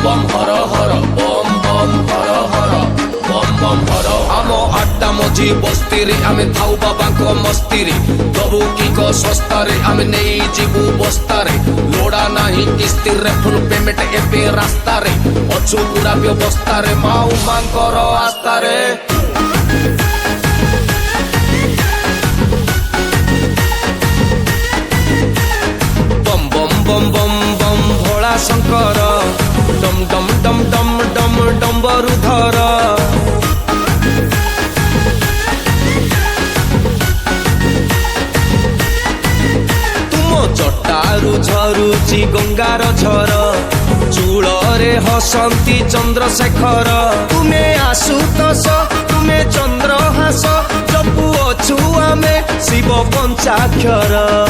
बम हर हर बम बम हर हर बम बम हर आम आड्डा मझी बस्ती रे आमे थाउ बाबा को मस्ती रे दबु की को सस्ता रे आमे नहीं जीवु बस्ता रे लोड़ा नहीं किस्ती रे फुल पेमेंट एपे रास्ता रे अछु पूरा व्यवस्था रे माउ मांकर आस्था रे बम बम बम बम बम भोला शंकर डम डम डम डम डम डम्बरुधर तुम जटारु झरुची गंगार झर चूଳରେ हसंती चंद्रशेखर तुमे आशुतोष तुमे चंद्रहास जपु अछु आमे शिव पंचाक्षर